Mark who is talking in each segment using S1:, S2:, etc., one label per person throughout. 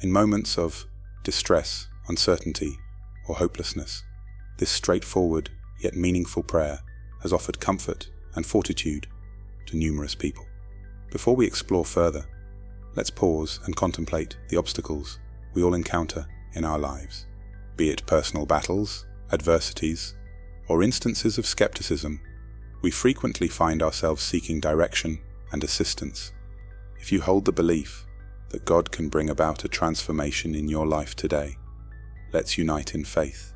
S1: In moments of distress, uncertainty, or hopelessness, this straightforward yet meaningful prayer has offered comfort and fortitude to numerous people. Before we explore further, let's pause and contemplate the obstacles we all encounter in our lives, be it personal battles, adversities, or instances of skepticism. We frequently find ourselves seeking direction and assistance. If you hold the belief that God can bring about a transformation in your life today, let's unite in faith.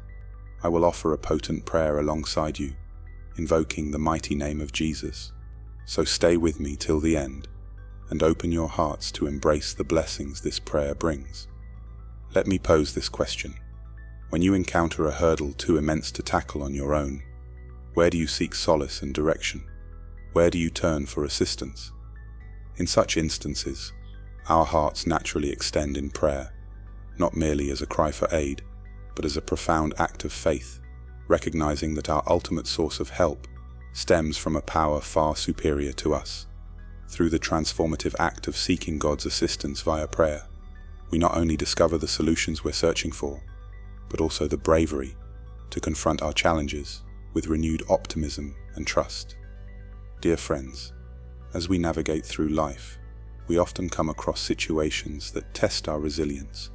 S1: I will offer a potent prayer alongside you, invoking the mighty name of Jesus. So stay with me till the end, and open your hearts to embrace the blessings this prayer brings. Let me pose this question. When you encounter a hurdle too immense to tackle on your own, where do you seek solace and direction? Where do you turn for assistance? In such instances, our hearts naturally extend in prayer, not merely as a cry for aid, but as a profound act of faith, recognizing that our ultimate source of help stems from a power far superior to us. Through the transformative act of seeking God's assistance via prayer, we not only discover the solutions we're searching for, but also the bravery to confront our challenges with renewed optimism and trust. Dear friends, as we navigate through life, we often come across situations that test our resilience,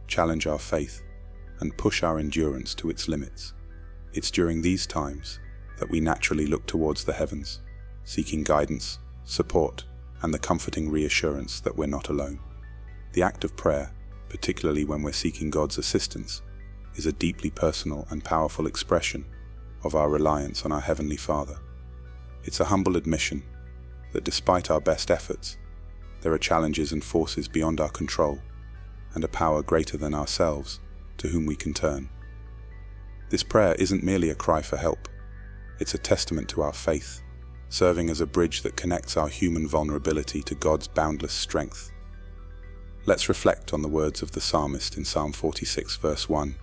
S1: challenge our faith, and push our endurance to its limits. It's during these times that we naturally look towards the heavens, seeking guidance, support, and the comforting reassurance that we're not alone. The act of prayer, particularly when we're seeking God's assistance, is a deeply personal and powerful expression of our reliance on our Heavenly Father. It's a humble admission that despite our best efforts, there are challenges and forces beyond our control, and a power greater than ourselves to whom we can turn. This prayer isn't merely a cry for help. It's a testament to our faith, serving as a bridge that connects our human vulnerability to God's boundless strength. Let's reflect on the words of the psalmist in Psalm 46, verse 1.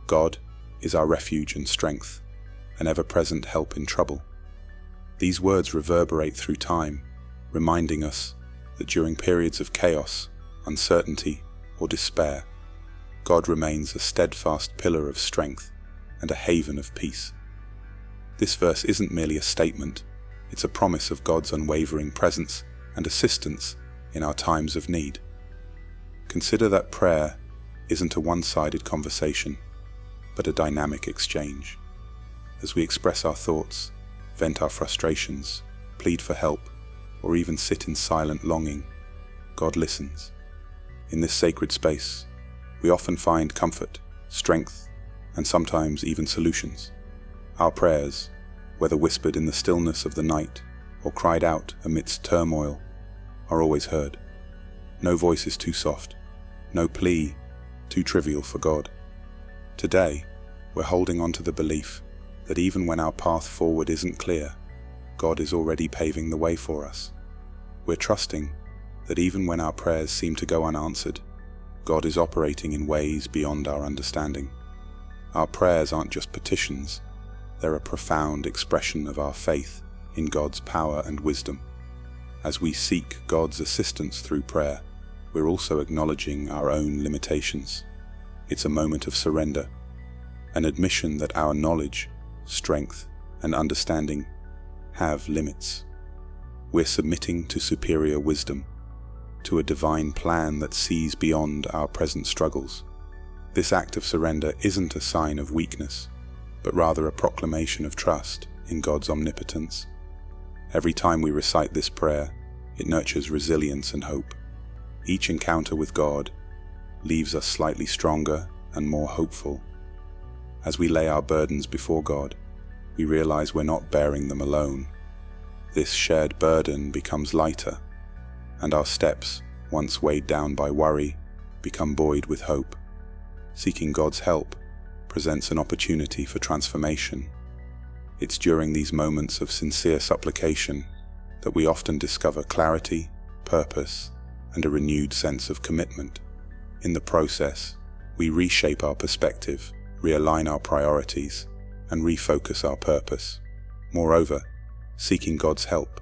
S1: God is our refuge and strength, an ever-present help in trouble. These words reverberate through time, reminding us that during periods of chaos, uncertainty, or despair, God remains a steadfast pillar of strength and a haven of peace. This verse isn't merely a statement, it's a promise of God's unwavering presence and assistance in our times of need. Consider that prayer isn't a one-sided conversation, but a dynamic exchange. As we express our thoughts, vent our frustrations, plead for help, or even sit in silent longing, God listens. In this sacred space, we often find comfort, strength, and sometimes even solutions. Our prayers, whether whispered in the stillness of the night or cried out amidst turmoil, are always heard. No voice is too soft, no plea too trivial for God. Today, we're holding on to the belief that even when our path forward isn't clear, God is already paving the way for us. We're trusting that even when our prayers seem to go unanswered, God is operating in ways beyond our understanding. Our prayers aren't just petitions, they're a profound expression of our faith in God's power and wisdom. As we seek God's assistance through prayer, we're also acknowledging our own limitations. It's a moment of surrender, an admission that our knowledge, strength, and understanding have limits. We're submitting to superior wisdom, to a divine plan that sees beyond our present struggles. This act of surrender isn't a sign of weakness, but rather a proclamation of trust in God's omnipotence. Every time we recite this prayer, it nurtures resilience and hope. Each encounter with God leaves us slightly stronger and more hopeful. As we lay our burdens before God, we realize we're not bearing them alone. This shared burden becomes lighter, and our steps, once weighed down by worry, become buoyed with hope. Seeking God's help presents an opportunity for transformation. It's during these moments of sincere supplication that we often discover clarity, purpose, and a renewed sense of commitment. In the process, we reshape our perspective, realign our priorities, and refocus our purpose. Moreover, seeking God's help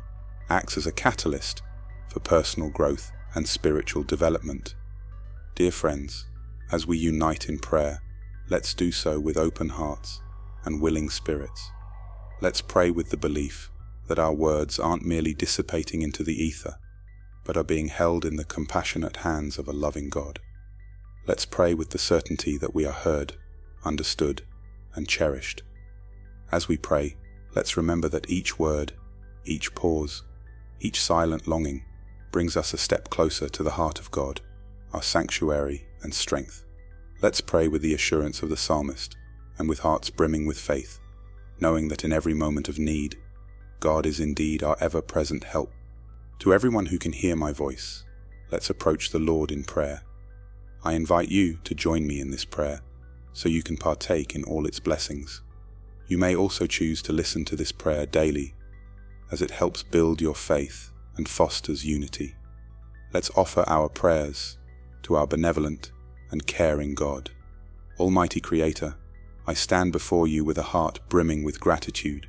S1: acts as a catalyst for personal growth and spiritual development. Dear friends, as we unite in prayer, let's do so with open hearts and willing spirits. Let's pray with the belief that our words aren't merely dissipating into the ether, but are being held in the compassionate hands of a loving God. Let's pray with the certainty that we are heard, understood, and cherished. As we pray, let's remember that each word, each pause, each silent longing brings us a step closer to the heart of God, our sanctuary and strength. Let's pray with the assurance of the psalmist and with hearts brimming with faith, knowing that in every moment of need, God is indeed our ever-present help. To everyone who can hear my voice, let's approach the Lord in prayer. I invite you to join me in this prayer so you can partake in all its blessings. You may also choose to listen to this prayer daily, as it helps build your faith and fosters unity. Let's offer our prayers to our benevolent and caring God. Almighty Creator, I stand before you with a heart brimming with gratitude.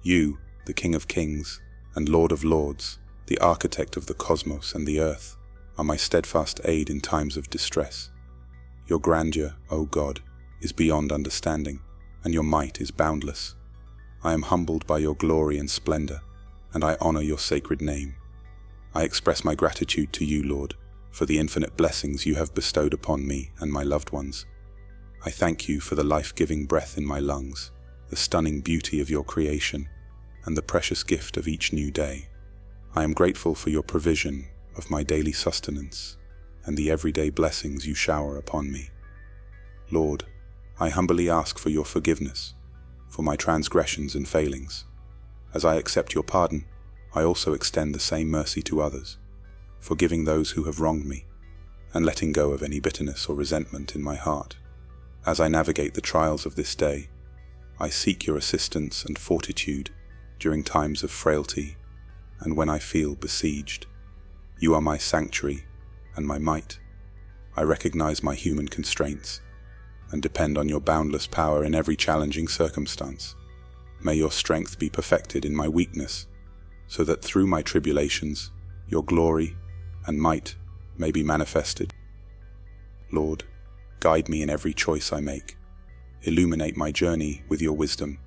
S1: You, the King of Kings and Lord of Lords, the architect of the cosmos and the earth, are my steadfast aid in times of distress. Your grandeur, O God, is beyond understanding, and your might is boundless. I am humbled by your glory and splendor, and I honor your sacred name. I express my gratitude to you, Lord, for the infinite blessings you have bestowed upon me and my loved ones. I thank you for the life-giving breath in my lungs, the stunning beauty of your creation, and the precious gift of each new day. I am grateful for your provision of my daily sustenance and the everyday blessings you shower upon me. Lord, I humbly ask for your forgiveness for my transgressions and failings. As I accept your pardon, I also extend the same mercy to others, forgiving those who have wronged me and letting go of any bitterness or resentment in my heart. As I navigate the trials of this day, I seek your assistance and fortitude during times of frailty and when I feel besieged. You are my sanctuary and my might. I recognize my human constraints and depend on your boundless power in every challenging circumstance. May your strength be perfected in my weakness, so that through my tribulations, your glory and might may be manifested. Lord, guide me in every choice I make. Illuminate my journey with your wisdom,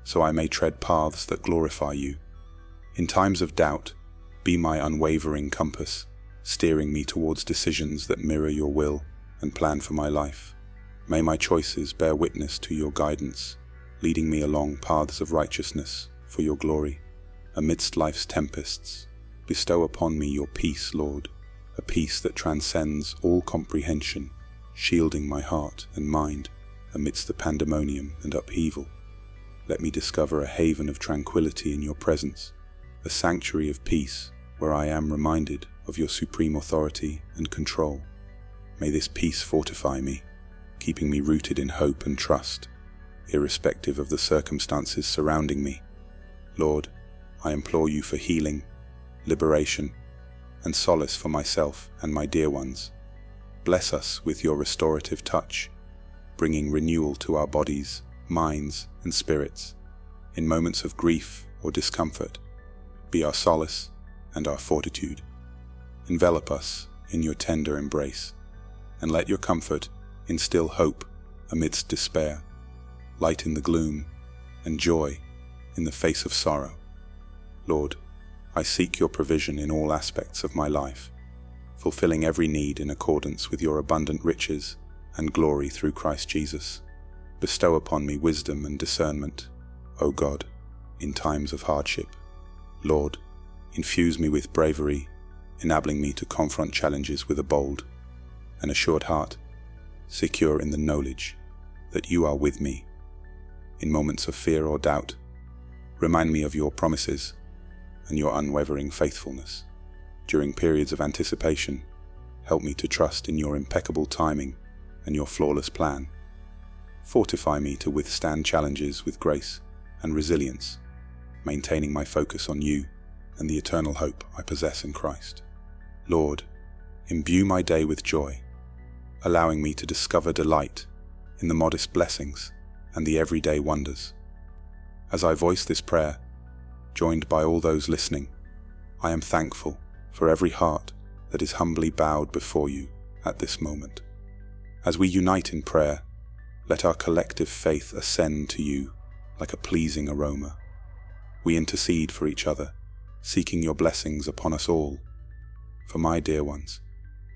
S1: so I may tread paths that glorify you. In times of doubt, be my unwavering compass, steering me towards decisions that mirror your will and plan for my life. May my choices bear witness to your guidance, leading me along paths of righteousness for your glory. Amidst life's tempests, bestow upon me your peace, Lord, a peace that transcends all comprehension, shielding my heart and mind amidst the pandemonium and upheaval. Let me discover a haven of tranquility in your presence, a sanctuary of peace where I am reminded of your supreme authority and control. May this peace fortify me, keeping me rooted in hope and trust, irrespective of the circumstances surrounding me. Lord, I implore you for healing, liberation, and solace for myself and my dear ones. Bless us with your restorative touch, bringing renewal to our bodies, minds, and spirits. In moments of grief or discomfort, be our solace and our fortitude. Envelop us in your tender embrace, and let your comfort instill hope amidst despair, light in the gloom, and joy in the face of sorrow. Lord, I seek your provision in all aspects of my life, fulfilling every need in accordance with your abundant riches and glory through Christ Jesus. Bestow upon me wisdom and discernment, O God, in times of hardship. Lord, infuse me with bravery, enabling me to confront challenges with a bold and assured heart, secure in the knowledge that you are with me. In moments of fear or doubt, remind me of your promises and your unwavering faithfulness. During periods of anticipation, help me to trust in your impeccable timing and your flawless plan. Fortify me to withstand challenges with grace and resilience, maintaining my focus on you and the eternal hope I possess in Christ. Lord, imbue my day with joy, allowing me to discover delight in the modest blessings and the everyday wonders. As I voice this prayer, joined by all those listening, I am thankful for every heart that is humbly bowed before you at this moment. As we unite in prayer, let our collective faith ascend to you like a pleasing aroma. We intercede for each other, seeking your blessings upon us all. For my dear ones,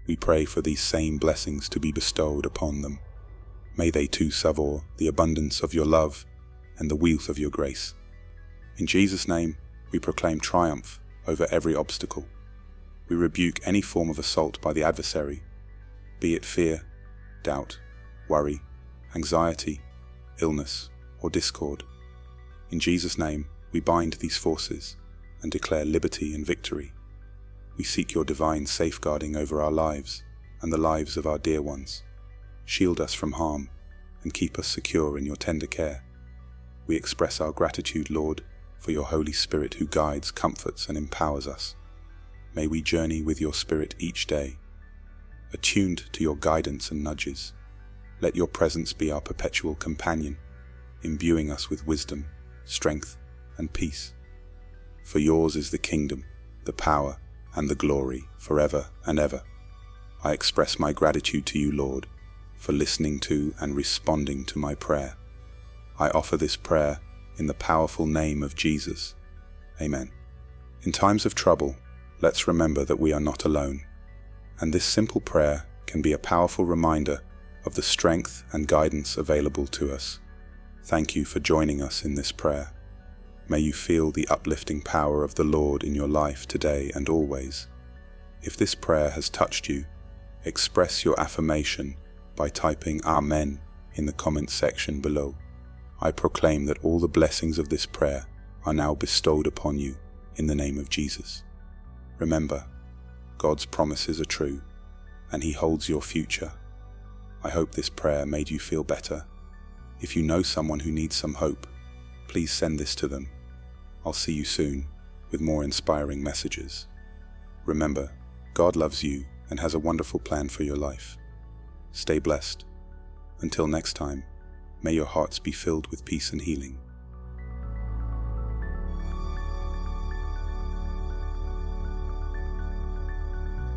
S1: we pray for these same blessings to be bestowed upon them. May they too savour the abundance of your love and the wealth of your grace. In Jesus' name, we proclaim triumph over every obstacle. We rebuke any form of assault by the adversary, be it fear, doubt, worry, anxiety, illness, or discord. In Jesus' name, we bind these forces and declare liberty and victory. We seek your divine safeguarding over our lives and the lives of our dear ones. Shield us from harm and keep us secure in your tender care. We express our gratitude, Lord, for your Holy Spirit who guides, comforts, and empowers us. May we journey with your Spirit each day, attuned to your guidance and nudges. Let your presence be our perpetual companion, imbuing us with wisdom, strength, and peace. For yours is the kingdom, the power, and the glory forever and ever. I express my gratitude to you, Lord, for listening to and responding to my prayer. I offer this prayer in the powerful name of Jesus. Amen. In times of trouble, let's remember that we are not alone, and this simple prayer can be a powerful reminder of the strength and guidance available to us. Thank you for joining us in this prayer. May you feel the uplifting power of the Lord in your life today and always. If this prayer has touched you, express your affirmation by typing Amen in the comments section below. I proclaim that all the blessings of this prayer are now bestowed upon you in the name of Jesus. Remember, God's promises are true, and He holds your future. I hope this prayer made you feel better. If you know someone who needs some hope, please send this to them. I'll see you soon with more inspiring messages. Remember, God loves you and has a wonderful plan for your life. Stay blessed. Until next time, may your hearts be filled with peace and healing.